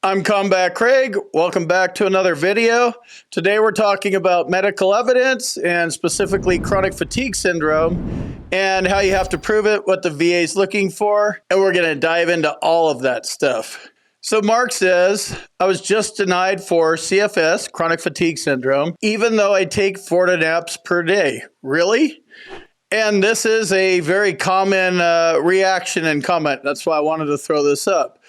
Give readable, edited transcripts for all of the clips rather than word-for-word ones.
I'm Combat Craig. Welcome back to another video. Today we're talking about medical evidence and specifically chronic fatigue syndrome and how you have to prove it, what the VA is looking for, and we're going to dive into all of that stuff. So Mark says, I was just denied for CFS, chronic fatigue syndrome, even though I take 4 naps per day. Really? And this is a very common reaction and comment. That's why I wanted to throw this up.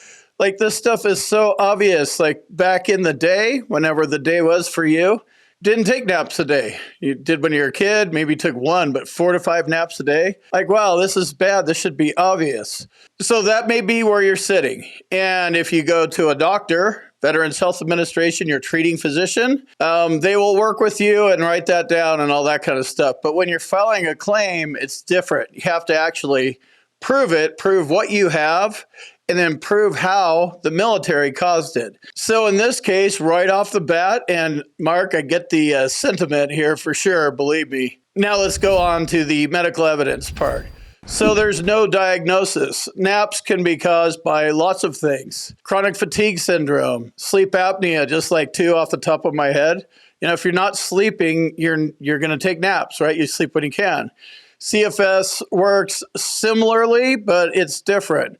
Like, this stuff is so obvious. Like, back in the day, whenever the day was for you, didn't take naps a day. You did when you were a kid, maybe took 1, but 4 to 5 naps a day. Like, wow, this is bad. This should be obvious. So that may be where you're sitting. And if you go to a doctor, Veterans Health Administration, your treating physician, they will work with you and write that down and all that kind of stuff. But when you're filing a claim, it's different. You have to actually prove it, prove what you have, and then prove how the military caused it. So in this case, right off the bat, and Mark, I get the sentiment here for sure, believe me. Now let's go on to the medical evidence part. So there's no diagnosis. Naps can be caused by lots of things. Chronic fatigue syndrome, sleep apnea, just like 2 off the top of my head. You know, if you're not sleeping, you're going to take naps, right? You sleep when you can. CFS works similarly, but it's different.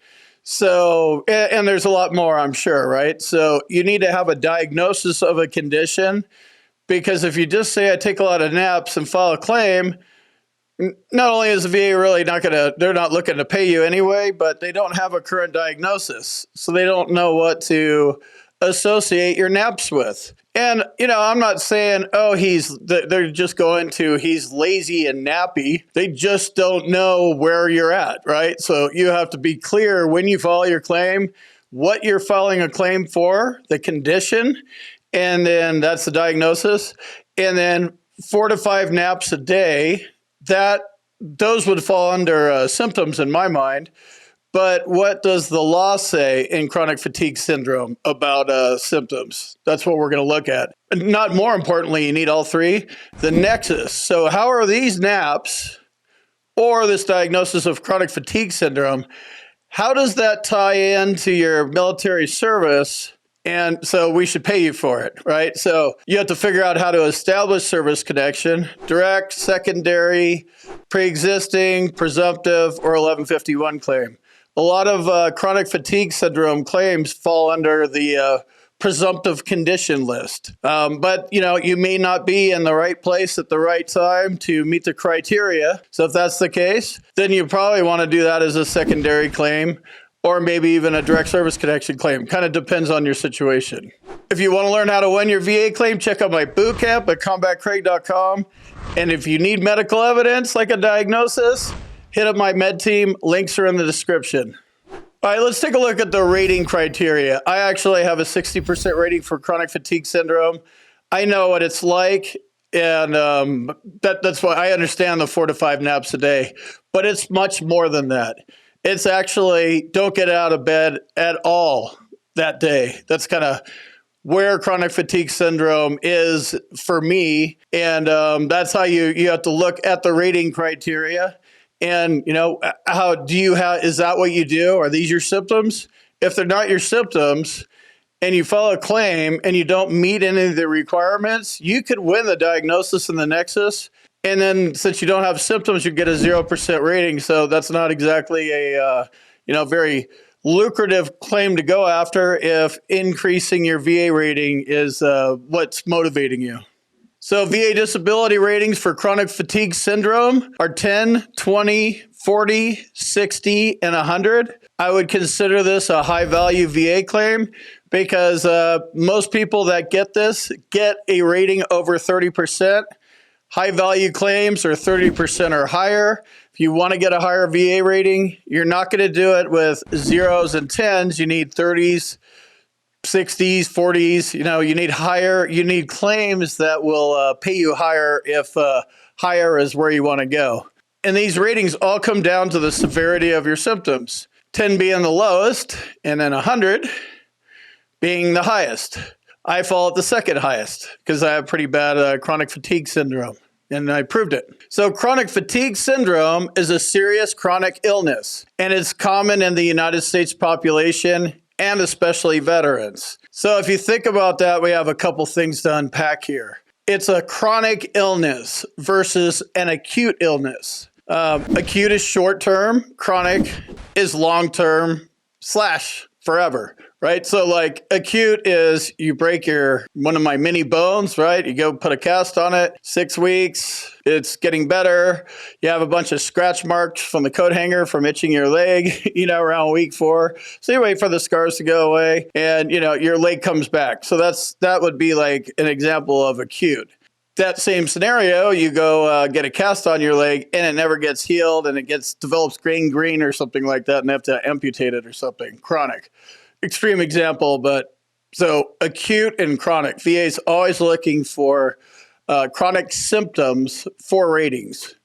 So, and there's a lot more, I'm sure, right? So you need to have a diagnosis of a condition, because if you just say, I take a lot of naps and file a claim, not only is the VA really they're not looking to pay you anyway, but they don't have a current diagnosis. So they don't know what to associate your naps with. And, you know, I'm not saying, oh, they're just going to, he's lazy and nappy. They just don't know where you're at, right? So you have to be clear when you file your claim, what you're filing a claim for, the condition, and then that's the diagnosis. And then 4 to 5 naps a day, those would fall under symptoms in my mind. But what does the law say in chronic fatigue syndrome about symptoms? That's what we're going to look at. Not more importantly, you need all 3. The nexus. So how are these naps or this diagnosis of chronic fatigue syndrome, how does that tie into your military service? And so we should pay you for it, right? So you have to figure out how to establish service connection, direct, secondary, pre-existing, presumptive, or 1151 claim. A lot of chronic fatigue syndrome claims fall under the presumptive condition list. But, you know, you may not be in the right place at the right time to meet the criteria. So if that's the case, then you probably want to do that as a secondary claim, or maybe even a direct service connection claim. Kind of depends on your situation. If you want to learn how to win your VA claim, check out my boot camp at combatcraig.com. And if you need medical evidence like a diagnosis, hit up my med team. Links are in the description. All right, let's take a look at the rating criteria. I actually have a 60% rating for chronic fatigue syndrome. I know what it's like, and that's why I understand the 4 to 5 naps a day. But it's much more than that. It's actually don't get out of bed at all that day. That's kind of where chronic fatigue syndrome is for me. And that's how you have to look at the rating criteria. And, you know, is that what you do? Are these your symptoms? If they're not your symptoms and you file a claim and you don't meet any of the requirements, you could win the diagnosis and the nexus. And then since you don't have symptoms, you get a 0% rating. So that's not exactly a, very lucrative claim to go after if increasing your VA rating is what's motivating you. So VA disability ratings for chronic fatigue syndrome are 10, 20, 40, 60, and 100. I would consider this a high-value VA claim because most people that get this get a rating over 30%. High-value claims are 30% or higher. If you want to get a higher VA rating, you're not going to do it with 0s and 10s. You need 30s. 60s, 40s, you need higher, you need claims that will pay you higher if higher is where you want to go. And these ratings all come down to the severity of your symptoms. 10 being the lowest, and then 100 being the highest. I fall at the second highest because I have pretty bad chronic fatigue syndrome, and I proved it. So chronic fatigue syndrome is a serious chronic illness, and it's common in the United States population and especially veterans. So if you think about that, we have a couple things to unpack here. It's a chronic illness versus an acute illness. Acute is short-term, chronic is long-term / forever, right? So like acute is you break one of my mini bones, right? You go put a cast on it, 6 weeks, it's getting better. You have a bunch of scratch marks from the coat hanger from itching your leg, around week 4. So you wait for the scars to go away and, your leg comes back. So that would be like an example of acute. That same scenario, you go get a cast on your leg and it never gets healed and it develops gangrene or something like that and they have to amputate it or something. Chronic. Extreme example, but so acute and chronic. VA is always looking for chronic symptoms for ratings.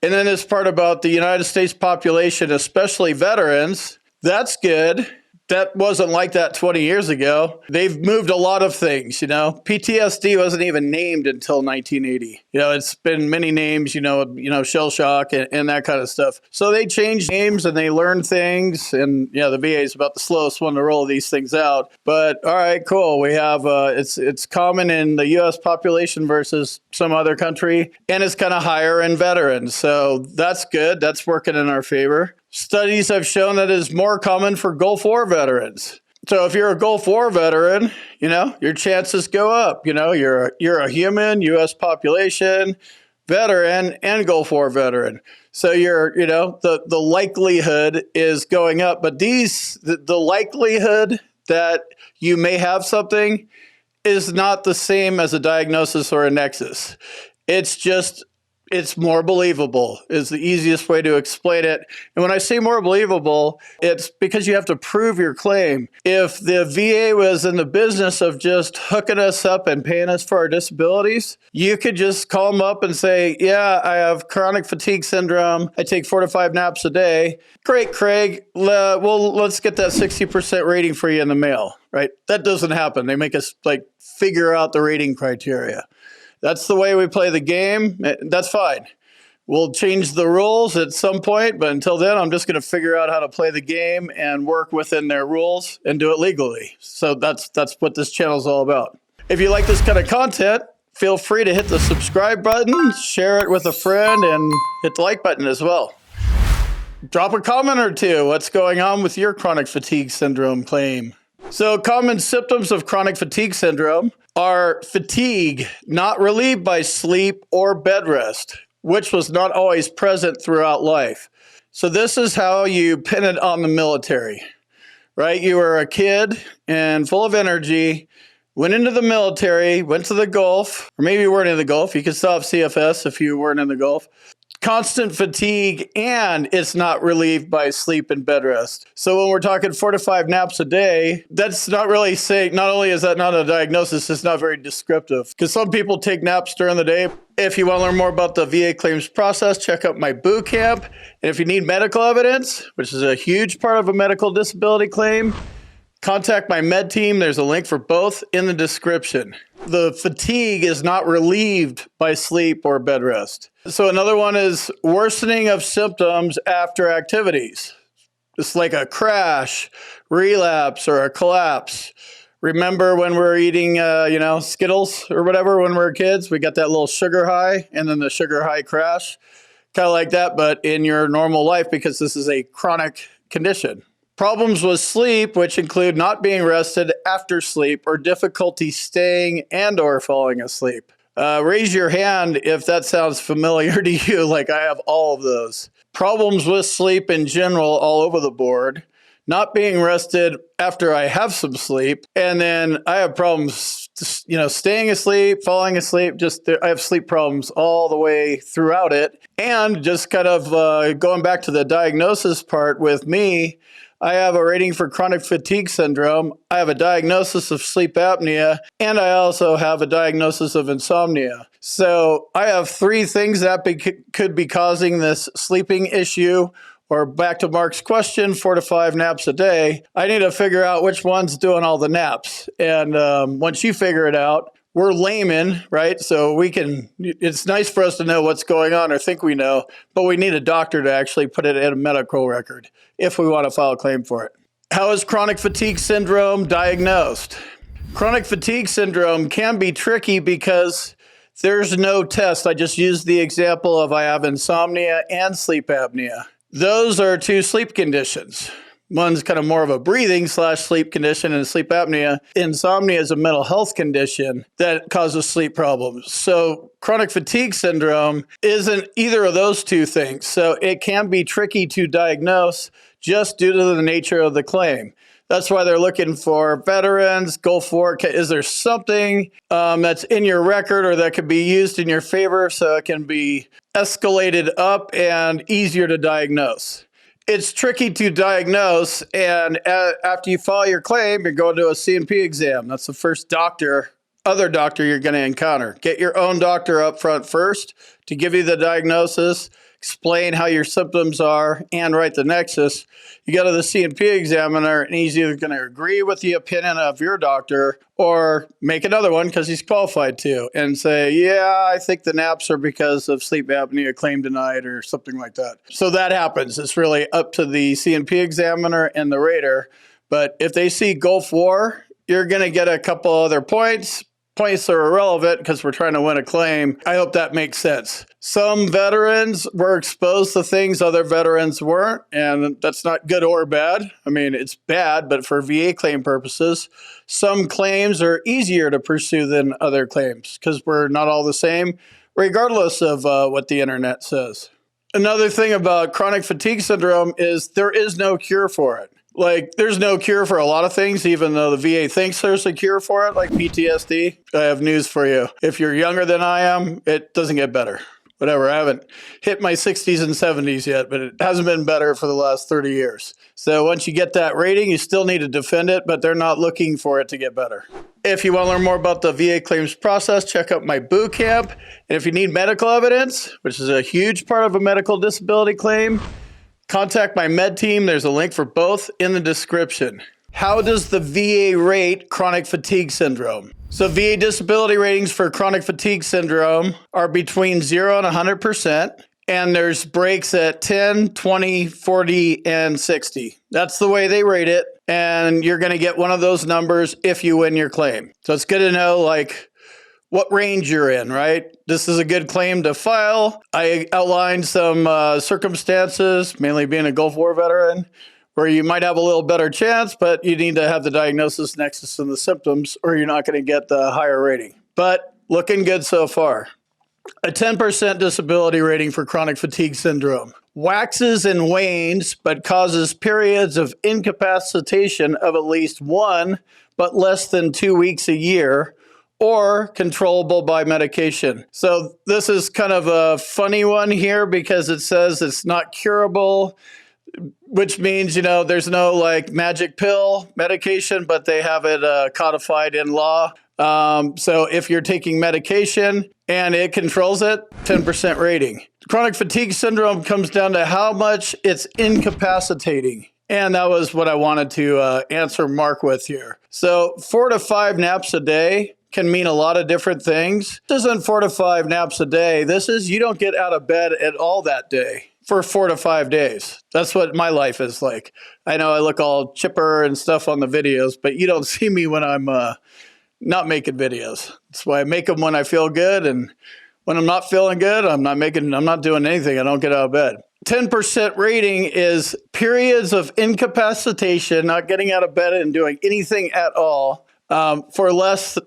And then this part about the United States population, especially veterans, that's good. That wasn't like that 20 years ago. They've moved a lot of things, PTSD wasn't even named until 1980. It's been many names, shell shock and that kind of stuff. So they changed names and they learned things. And the VA is about the slowest one to roll these things out. But all right, cool. We have, it's common in the U.S. population versus some other country. And it's kind of higher in veterans. So that's good. That's working in our favor. Studies have shown that it is more common for Gulf War veterans. So if you're a Gulf War veteran, your chances go up. You're a human, U.S. population, veteran, and Gulf War veteran. So the likelihood is going up. But the likelihood that you may have something is not the same as a diagnosis or a nexus. It's more believable is the easiest way to explain it. And when I say more believable, it's because you have to prove your claim. If the VA was in the business of just hooking us up and paying us for our disabilities, you could just call them up and say, yeah, I have chronic fatigue syndrome. I take 4 to 5 naps a day. Great, Craig. Let's get that 60% rating for you in the mail, right? That doesn't happen. They make us figure out the rating criteria. That's the way we play the game. That's fine. We'll change the rules at some point, but until then, I'm just going to figure out how to play the game and work within their rules and do it legally. So that's what this channel is all about. If you like this kind of content, feel free to hit the subscribe button, share it with a friend, and hit the like button as well. Drop a comment or two. What's going on with your chronic fatigue syndrome claim? So common symptoms of chronic fatigue syndrome are fatigue not relieved by sleep or bed rest, which was not always present throughout life. So this is how you pin it on the military, right? You were a kid and full of energy, went into the military, went to the Gulf, or maybe you weren't in the Gulf. You could still have CFS if you weren't in the Gulf. Constant fatigue, and it's not relieved by sleep and bed rest. So when we're talking 4 to 5 naps a day, that's not really saying, not only is that not a diagnosis, it's not very descriptive. Because some people take naps during the day. If you want to learn more about the VA claims process, check out my boot camp. And if you need medical evidence, which is a huge part of a medical disability claim, contact my med team. There's a link for both in the description. The fatigue is not relieved by sleep or bed rest. So another one is worsening of symptoms after activities. It's like a crash, relapse, or a collapse. Remember when we were eating, Skittles or whatever when we were kids? We got that little sugar high and then the sugar high crash. Kind of like that, but in your normal life because this is a chronic condition. Problems with sleep, which include not being rested after sleep or difficulty staying and or falling asleep. Raise your hand if that sounds familiar to you, like I have all of those. Problems with sleep in general all over the board. Not being rested after I have some sleep. And then I have problems, staying asleep, falling asleep. I have sleep problems all the way throughout it. And just kind of going back to the diagnosis part with me, I have a rating for chronic fatigue syndrome. I have a diagnosis of sleep apnea, and I also have a diagnosis of insomnia. So I have 3 things that could be causing this sleeping issue, or back to Mark's question, 4 to 5 naps a day. I need to figure out which one's doing all the naps. And once you figure it out, we're laymen, right? So it's nice for us to know what's going on or think we know, but we need a doctor to actually put it in a medical record if we want to file a claim for it. How is chronic fatigue syndrome diagnosed? Chronic fatigue syndrome can be tricky because there's no test. I just used the example of I have insomnia and sleep apnea. Those are two sleep conditions. One's kind of more of a breathing / sleep condition, and sleep apnea. Insomnia is a mental health condition that causes sleep problems. So chronic fatigue syndrome isn't either of those two things. So it can be tricky to diagnose just due to the nature of the claim. That's why they're looking for veterans, Gulf War. Is there something that's in your record or that could be used in your favor so it can be escalated up and easier to diagnose? It's tricky to diagnose, and after you file your claim, you're going to a C&P exam. That's the first other doctor you're going to encounter. Get your own doctor up front first to give you the diagnosis, explain how your symptoms are, and write the nexus. You go to the C&P examiner, and he's either going to agree with the opinion of your doctor or make another one because he's qualified to and say, yeah, I think the naps are because of sleep apnea, claim denied, or something like that. So that happens. It's really up to the C&P examiner and the rater. But if they see Gulf War, you're going to get a couple other points that are irrelevant because we're trying to win a claim. I hope that makes sense. Some veterans were exposed to things other veterans weren't, and that's not good or bad. I mean, it's bad, but for VA claim purposes, some claims are easier to pursue than other claims because we're not all the same, regardless of what the internet says. Another thing about chronic fatigue syndrome is there is no cure for it. Like, there's no cure for a lot of things, even though the VA thinks there's a cure for it, like PTSD. I have news for you. If you're younger than I am, it doesn't get better. Whatever, I haven't hit my 60s and 70s yet, but it hasn't been better for the last 30 years. So once you get that rating, you still need to defend it, but they're not looking for it to get better. If you want to learn more about the VA claims process, check out my boot camp. And if you need medical evidence, which is a huge part of a medical disability claim, contact my med team. There's a link for both in the description. How does the VA rate chronic fatigue syndrome? So VA disability ratings for chronic fatigue syndrome are between 0 and 100%. And there's breaks at 10, 20, 40, and 60. That's the way they rate it. And you're going to get one of those numbers if you win your claim. So it's good to know, like, what range you're in, right? This is a good claim to file. I outlined some circumstances, mainly being a Gulf War veteran, where you might have a little better chance, but you need to have the diagnosis, nexus, and the symptoms, or you're not going to get the higher rating. But looking good so far. A 10% disability rating for chronic fatigue syndrome. Waxes and wanes, but causes periods of incapacitation of at least 1, but less than 2 weeks a year, or controllable by medication. So this is kind of a funny one here because it says it's not curable, which means, there's no like magic pill medication, but they have it codified in law. So if you're taking medication and it controls it, 10% rating. Chronic fatigue syndrome comes down to how much it's incapacitating. And that was what I wanted to answer Mark with here. So 4 to 5 naps a day can mean a lot of different things. This isn't 4 to 5 naps a day. This is you don't get out of bed at all that day for 4 to 5 days. That's what my life is like. I know I look all chipper and stuff on the videos, but you don't see me when I'm not making videos. That's why I make them when I feel good. And when I'm not feeling good, I'm not doing anything. I don't get out of bed. 10% rating is periods of incapacitation, not getting out of bed and doing anything at all, for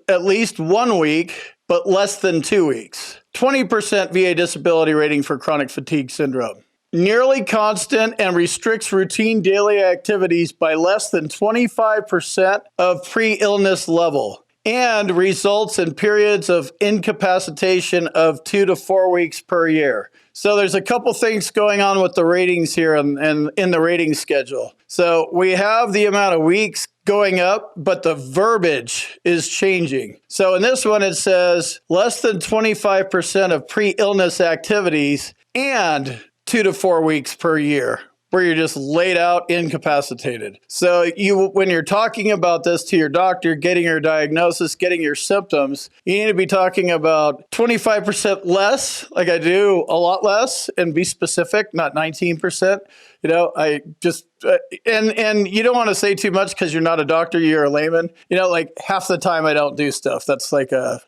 at least 1 week, but less than 2 weeks. 20% VA disability rating for chronic fatigue syndrome. Nearly constant and restricts routine daily activities by less than 25% of pre-illness level and results in periods of incapacitation of 2 to 4 weeks per year. So there's a couple things going on with the ratings here and in the rating schedule. So we have the amount of weeks going up, but the verbiage is changing. So in this one, it says less than 25% of pre-illness activities and 2 to 4 weeks per year. where you're just laid out incapacitated. So when you're talking about this to your doctor, getting your diagnosis, getting your symptoms, you need to be talking about 25% less, like I do a lot less, and be specific, not 19%. You know, I just, and you don't want to say too much because you're not a doctor, you're a layman. You know, like half the time I don't do stuff. That's like a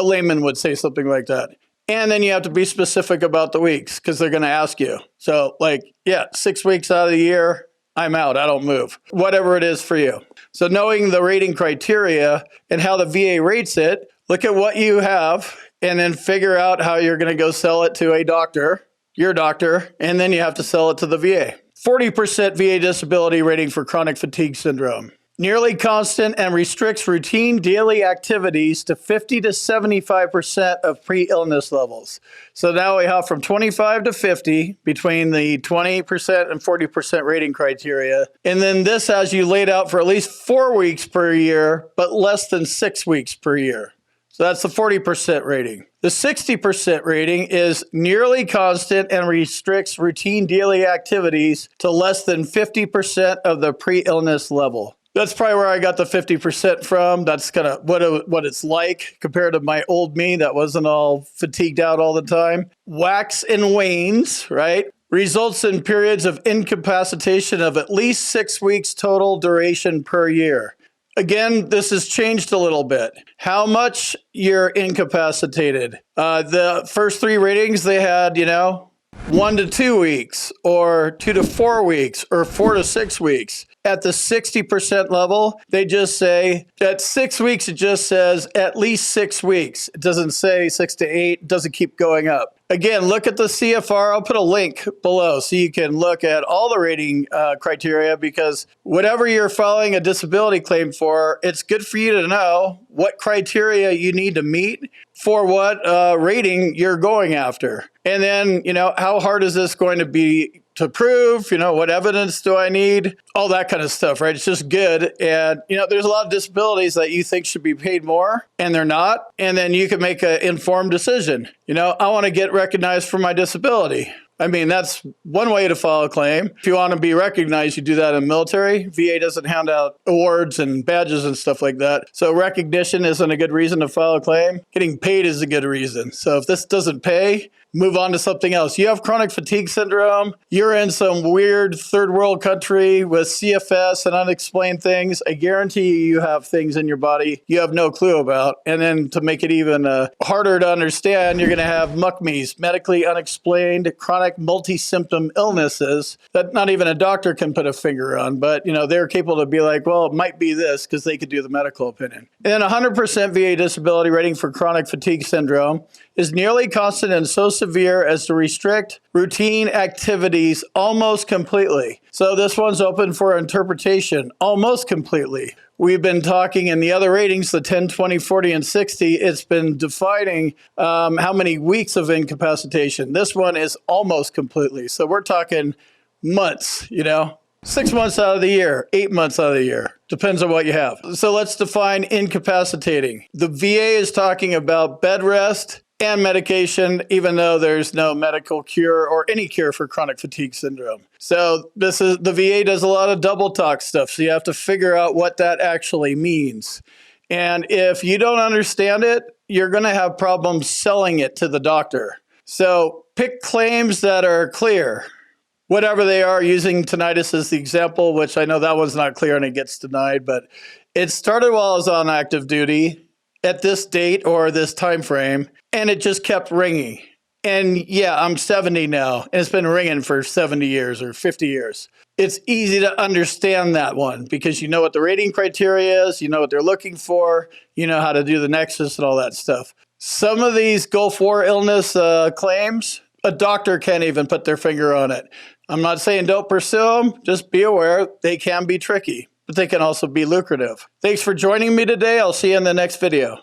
layman would say something like that. And then you have to be specific about the weeks because they're going to ask you. So like, yeah, 6 weeks out of the year, I'm out. I don't move. Whatever it is for you. So knowing the rating criteria and how the VA rates it, look at what you have and then figure out how you're going to go sell it to a doctor, your doctor, and then you have to sell it to the VA. 40% VA disability rating for chronic fatigue syndrome. Nearly constant and restricts routine daily activities to 50 to 75% of pre-illness levels. So now we have from 25 to 50 between the 20% and 40% rating criteria. And then this has you laid out for at least 4 weeks per year, but less than 6 weeks per year. So that's the 40% rating. The 60% rating is nearly constant and restricts routine daily activities to less than 50% of the pre-illness level. That's probably where I got the 50% from. That's kind of what it's like compared to my old me that wasn't all fatigued out all the time. Wax and wanes, right? Results in periods of incapacitation of at least 6 weeks total duration per year. Again, this has changed a little bit. How much you're incapacitated. The first 3 ratings they had, 1 to 2 weeks or 2 to 4 weeks or 4 to 6 weeks. At the 60% level, they just say at 6 weeks, it just says at least 6 weeks. It doesn't say 6 to 8, it doesn't keep going up. Again, look at the CFR. I'll put a link below so you can look at all the rating criteria because whatever you're filing a disability claim for, it's good for you to know what criteria you need to meet for what rating you're going after. And then, how hard is this going to be to prove? What evidence do I need? All that kind of stuff, right? It's just good. And, there's a lot of disabilities that you think should be paid more and they're not. And then you can make an informed decision. I want to get recognized for my disability. I mean, that's one way to file a claim. If you want to be recognized, you do that in the military. VA doesn't hand out awards and badges and stuff like that. So recognition isn't a good reason to file a claim. Getting paid is a good reason. So if this doesn't pay, move on to something else. You have chronic fatigue syndrome. You're in some weird third world country with CFS and unexplained things. I guarantee you have things in your body you have no clue about. And then to make it even harder to understand, you're going to have MUCMEs, medically unexplained chronic multi-symptom illnesses that not even a doctor can put a finger on. But, they're capable to be like, well, it might be this because they could do the medical opinion. And then 100% VA disability rating for chronic fatigue syndrome is nearly constant and so severe as to restrict routine activities almost completely. So this one's open for interpretation almost completely. We've been talking in the other ratings, the 10, 20, 40, and 60, it's been defining how many weeks of incapacitation. This one is almost completely. So we're talking months, 6 months out of the year, 8 months out of the year. Depends on what you have. So let's define incapacitating. The VA is talking about bed rest and medication, even though there's no medical cure or any cure for chronic fatigue syndrome. So the VA does a lot of double talk stuff. So you have to figure out what that actually means. And if you don't understand it, you're going to have problems selling it to the doctor. So pick claims that are clear, whatever they are, using tinnitus as the example, which I know that one's not clear and it gets denied, but it started while I was on active duty at this date or this time frame, and it just kept ringing. And yeah, I'm 70 now, and it's been ringing for 70 years or 50 years. It's easy to understand that one because you know what the rating criteria is, you know what they're looking for, you know how to do the nexus and all that stuff. Some of these Gulf War illness claims, a doctor can't even put their finger on it. I'm not saying don't pursue them, just be aware they can be tricky, but they can also be lucrative. Thanks for joining me today. I'll see you in the next video.